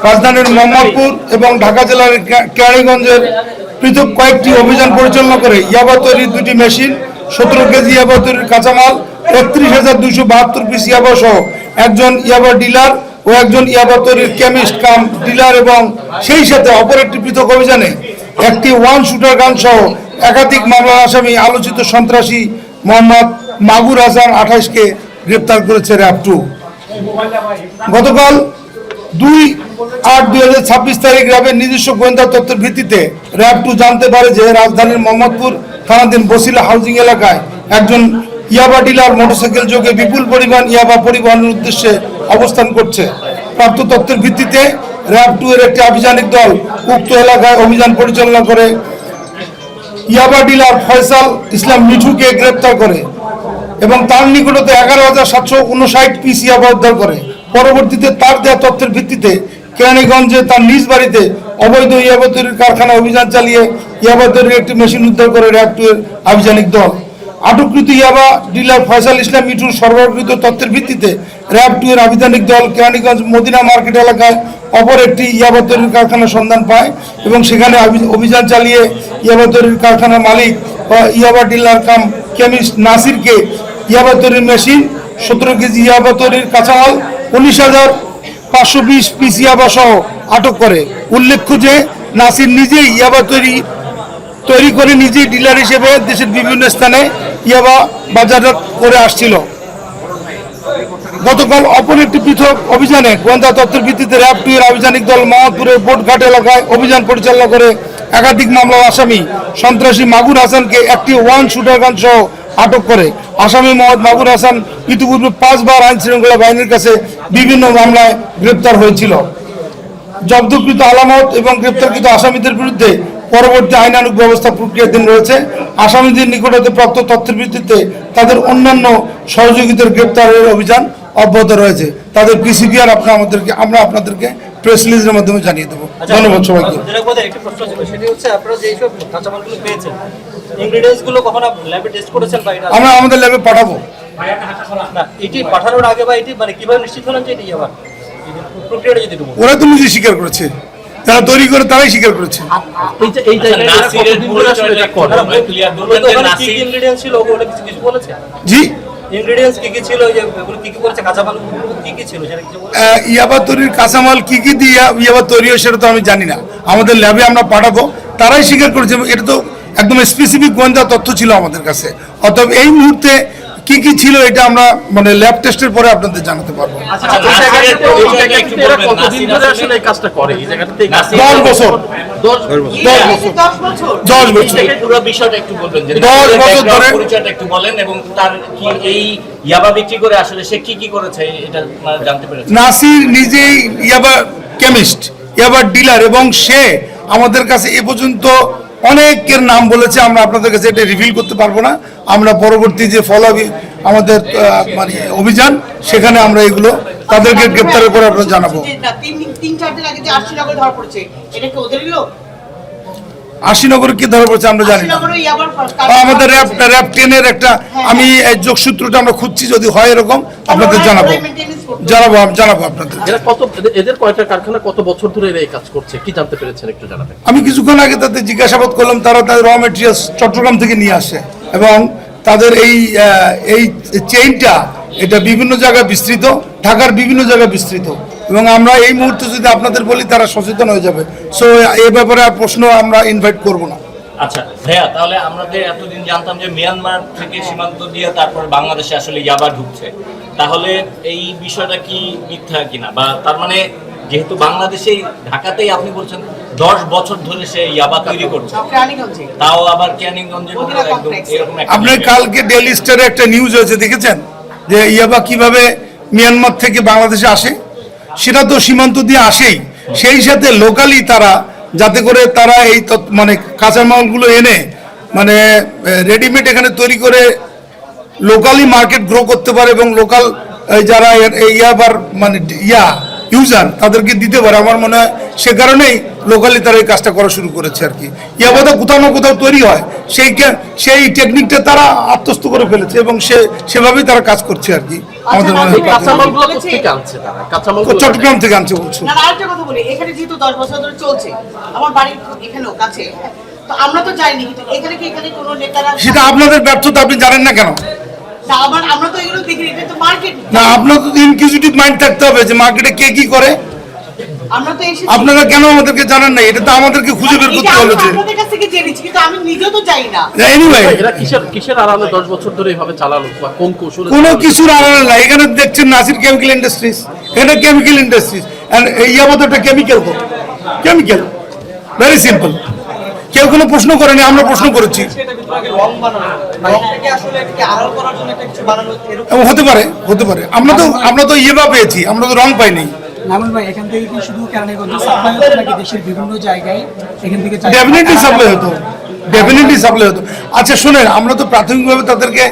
রাজধানীর মোহাম্মদপুর এবং ঢাকা জেলার কেরানীগঞ্জের পৃথক কয়েকটি অভিযান পরিচালনা করে ইয়াবা তৈরির 2টি মেশিন, 17 কেজি ইয়াবা তৈরির কাঁচামাল, 31,272 পিস ইয়াবা সহ একজন ইয়াবা ডিলার ও একজন ইয়াবা তৈরির কেমিস্ট কাম ডিলার এবং সেই সাথে অপর একটি পৃথক অভিযানে একটি 1 শুটার গান সহ একাধিক মামলার আসামি আলোচিত সন্ত্রাসী মোহাম্মদ মাগুর হাসান 28কে গ্রেপ্তার করেছে র্যাব 2। গতকাল 2/8/2026 তারিখ র্যাবের নিজস্ব গোয়েন্দা তথ্যের ভিত্তিতে র্যাব 2 জানতে পারে যে রাজধানীর মোহাম্মদপুর থানাধীন বসিলা হাউজিং এলাকায় একজন ইয়াবা ডিলার মোটরসাইকেল যোগে বিপুল পরিমাণ ইয়াবা পরিবহনের উদ্দেশ্যে অবস্থান করছে। প্রাপ্ত তথ্যের ভিত্তিতে র্যাব 2 এর একটি আভিযানিক দল উক্ত এলাকায় অভিযান পরিচালনা করে ইয়াবা ডিলার ফয়সাল ইসলাম মিঠুকে গ্রেপ্তার করে এবং তার নিকটতে 11,759 পিস ইয়াবা উদ্ধার করে। পরবর্তীতে তার দেওয়া তথ্যের ভিত্তিতে কেরানীগঞ্জে তার নিজ বাড়িতে অবৈধ ইয়াবা তৈরির কারখানা অভিযান চালিয়ে ইয়াবা তৈরির একটি মেশিন উদ্ধার করে র্যাব 2 এর আভিযানিক দল। আটককৃত ইয়াবা ডিলার ফয়সাল ইসলাম মিঠুর সরবরাহকৃত তথ্যের ভিত্তিতে র্যাব 2 এর আভিযানিক দল কেরানীগঞ্জ মদিনা মার্কেট এলাকায় অপর একটি ইয়াবা তৈরির কারখানার সন্ধান পায় এবং সেখানে অভিযান চালিয়ে ইয়াবা তৈরির কারখানার মালিক বা ইয়াবা ডিলার কাম কেমিস্ট নাসিরকে ইয়াবা তৈরির মেশিন, 17 কেজি ইয়াবা তৈরির কাঁচামাল, 19,520 পিস ইয়াবা সহ আটক করে। উল্লেখ্য যে নাসির নিজেই ইয়াবা তৈরি করে নিজেই ডিলার হিসেবে দেশের বিভিন্ন স্থানে ইয়াবা বাজারজাত করে আসছিল। গতকাল অপর একটি পৃথক অভিযানে গোয়েন্দা তথ্যের ভিত্তিতে র্যাব 2 এর আভিযানিক দল মোহাম্মদপুরের বোটঘাট এলাকায় অভিযান পরিচালনা করে একাধিক মামলার আসামি সন্ত্রাসী মাগুর হাসানকে একটি 1 শুটার গান সহ আটক করে। আসামি মোহাম্মদ মাগুর হাসান ইতিপূর্বে 5 বার আইন শৃঙ্খলা বাহিনীর কাছে বিভিন্ন মামলায় গ্রেপ্তার হয়েছিল। জব্দকৃত আলামত এবং গ্রেপ্তারকৃত আসামিদের বিরুদ্ধে পরবর্তী আইনানুগ ব্যবস্থা প্রক্রিয়াধীন রয়েছে। আসামিদের নিকটতে প্রাপ্ত তথ্যের ভিত্তিতে তাদের অন্যান্য সহযোগীদের গ্রেপ্তারের অভিযান অব্যাহত রয়েছে। তাদের পিসিপিআর আমরা আপনাদেরকে প্রেস রিলিজের মাধ্যমে জানিয়ে দেবো। ধন্যবাদ সবাইকে। আমরা আমাদের ল্যাবে পাঠাবো। পাঠানোর আগে বা এটি মানে কিভাবে নিশ্চিত হলেন যে এটি আবার প্রক্রিয়াটা যদি ওরা তো নিজে স্বীকার করেছে, যারা তৈরি করে তারাই স্বীকার করেছে। জি, ইয়াবা তৈরির কাঁচামাল কি কি দিয়ে ইয়াবা তৈরি হয় সেটা তো আমি জানি না। আমাদের ল্যাবে আমরা পাঠাবো, তারাই স্বীকার করেছে। এটা তো একদম স্পেসিফিক গোয়েন্দা তথ্য ছিল আমাদের কাছে। অতএব এই মুহূর্তে কি কি ছিল এটা আমরা মানে ল্যাব টেস্টের পরে আপনাদের জানাতে পারবো। 10 বছর। একটু বলেন এবং তার কি এই ইয়াবা বিক্রি করে আসলে সে কি কি করেছে এটা জানতে পেরেছি। নাসির নিজেই ইয়াবা কেমিস্ট, ইয়াবা ডিলার এবং সে আমাদের কাছে এ পর্যন্ত অনেকের নাম বলেছে। আমরা আপনাদের কাছে এটা রিভিল করতে পারবো না। আমরা পরবর্তী যে ফলো আমাদের মানে অভিযান সেখানে আমরা এগুলো তাদেরকে গ্রেপ্তারের পরে আপনারা জানাবো। আশিনগরে কি ধরা পড়ছে আমরা জানি না। আমাদের র্যাব 10 এর একটা আমি যোগসূত্রটা আমরা খুঁজছি, যদি হয় এরকম আপনাদের জানাবো আপনাদের। এদের কয়টা কারখানা কত বছর ধরে এই কাজ করছে কি জানতে পেরেছেন একটু জানাবেন। আমি কিছুক্ষণ আগে তাদের জিজ্ঞাসাবাদ করলাম, তারা তাদের র মেটেরিয়ালস চট্টগ্রাম থেকে নিয়ে আসে এবং তাদের এই চেইনটা এটা বিভিন্ন জায়গায় বিস্তৃত, ঢাকার বিভিন্ন জায়গায় বিস্তৃত এবং আমরা এই মুহূর্তে যদি আপনাদের বলি তারা সচেতন হয়ে যাবে। সো এই ব্যাপারে আর প্রশ্ন আমরা ইনভাইট করব না। আচ্ছা ভাইয়া, তাহলে আমাদের এতদিন জানতাম যে মিয়ানমার থেকে সীমান্ত দিয়ে তারপর বাংলাদেশে আসলে ইয়াবা ঢুকছে, তাহলে এই বিষয়টা কি মিথ্যা কিনা, বা তার মানে যেহেতু বাংলাদেশেই ঢাকাতেই আপনি বলছেন 10 বছর ধরে সে ইয়াবা তৈরি করছে, তাও আবার কেরানীগঞ্জে একদম এরকম। আপনি কালকে ডেইলি স্টারে একটা নিউজ হয়েছে দেখেছেন যে ইয়াবা কিভাবে মিয়ানমার থেকে বাংলাদেশে আসে, সেটা তো সীমান্ত দিয়ে আসেই, সেই সাথে লোকালি তারা যাতে করে তারা এই মানে কাঁচামালগুলো এনে মানে রেডিমেড এখানে তৈরি করে লোকালি মার্কেট গ্রো করতে পারে এবং লোকাল যারা ইয়াবার মানে ইউজার তাদেরকে দিতে পারে। আমার মনে হয় সে কারণেই লোকালি তারা এই কাজটা করা শুরু করেছে আর কি। ইয়াবাটা কোথাও না কোথাও তৈরি হয়, সেই টেকনিকটা তারা আত্মস্থ করে ফেলেছে এবং সেভাবেই তারা কাজ করছে আর কি। আমাদের মনে এই হয় কাঁচামালগুলো কোথেকে আনছে তারা? কাঁচামালগুলো চট্টগ্রাম থেকে আনছে বলছো। না, আরেকটা কথা বলি, এখানে যেহেতু 10 বছর ধরে চলছে, আমার বাড়ির এখানেও কাছে, তো আমরা তো যাইনি, কিন্তু এখানে কোনো নেতারা সেটা আপনাদের ব্যর্থতা, আপনি জানেন না কেন? না, আমরা তো এগুলো দেখি, এটা তো মার্কেট, না, আপনার তো ইনকিউজিটিভ মাইন্ড থাকতে হবে যে মার্কেটে কে কি করে। আমরা তো এসে আপনারা কেন আমাদেরকে জানান না? এটা তো আমাদেরকে খুঁজে বের করতে হবে যে আপনাদের কাছ থেকে জেনেছি, কিন্তু আমি নিজেও তো যাই না। এনিওয়ে এরা কিসের আড়ালে 10 বছর ধরে এভাবে চালালো বা কোন কৌশলে কোনো চালালো? কিছুর আড়ালে না। এখানে দেখছেন নাসির কেমিক্যাল ইন্ডাস্ট্রিজ, এটা কেমিক্যাল ইন্ডাস্ট্রিজ, এন্ড ইয়াবা তো একটা কেমিক্যাল, তো কেমিক্যাল, ভেরি সিম্পল। কেউ কোনো প্রশ্ন করেনি, আমরা প্রশ্ন করেছি। এবং হতে পারে আমরা তো ইয়েবা পেয়েছি, আমরা তো রং পাইনি। নামুন ভাই, এখান থেকে কি শুধু কেরানীগঞ্জে সাপ্লাই হতো নাকি দেশের বিভিন্ন জায়গায় এখান থেকে ডেফিনেটলি সাপ্লাই হতো। আচ্ছা শোনেন, আমরা তো প্রাথমিকভাবে তাদেরকে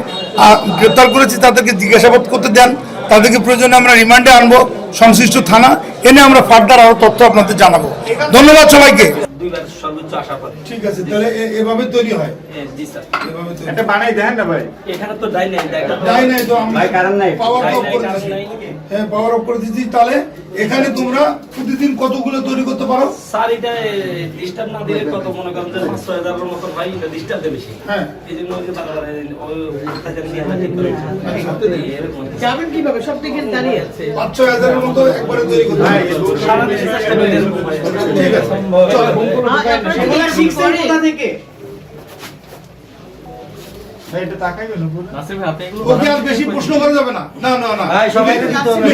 গ্রেপ্তার করেছি, তাদেরকে জিজ্ঞাসাবাদ করতে দেন, তাদেরকে প্রয়োজনে আমরা রিমান্ডে আনবো সংশ্লিষ্ট থানা, এনে আমরা ফার্দার আরো তথ্য আপনাদের জানাবো। ধন্যবাদ সবাইকে। দুইবার সর্বোচ্চ আশা করে। ঠিক আছে, তাহলে এভাবে তৈরি হয়। জি স্যার। এভাবে তৈরি এটা বানাই দেন না ভাই। এখানে তো ডাই নাই, নাই নাই তো আমরা ভাই, কারণ নাই। পাওয়ার অফ করে কারণ দিচ্ছি। নাই। হ্যাঁ, পাওয়ার অফ করে দিচ্ছি। তাহলে এখানে তোমরা প্রতিদিন কতগুলো তৈরি করতে পারো? স্যার এটা ডিস্টার্ব না দিলে কত মনে করেন যে 5-6 হাজারের মতো ভাই এটা ডিস্টার্ব দেবে বেশি। হ্যাঁ। এই জন্য ওই যে বারবার ওই তাদের নিয়ে ঠিক করে এরকম। যাবেন কিভাবে? সব দিকে দাঁড়িয়ে আছে। 5-6 হাজারের মতো একবারে তৈরি করতে ভাই, পারো। সারা দেশে চেষ্টা করে এরকম হয়। ঠিক আছে, চলো। ভাই, এটা তাকাইবেন উপরে। ওকে আর বেশি প্রশ্ন করা যাবে না। না না না ভাই, সবাইকে দিতে হবে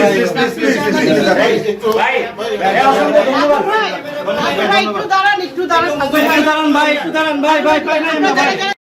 ভাই। ভাই, একটু দাঁড়ান, একটু দাঁড়ান ভাই, একটু দাঁড়ান ভাই, ভাই, ভাই, ভাই,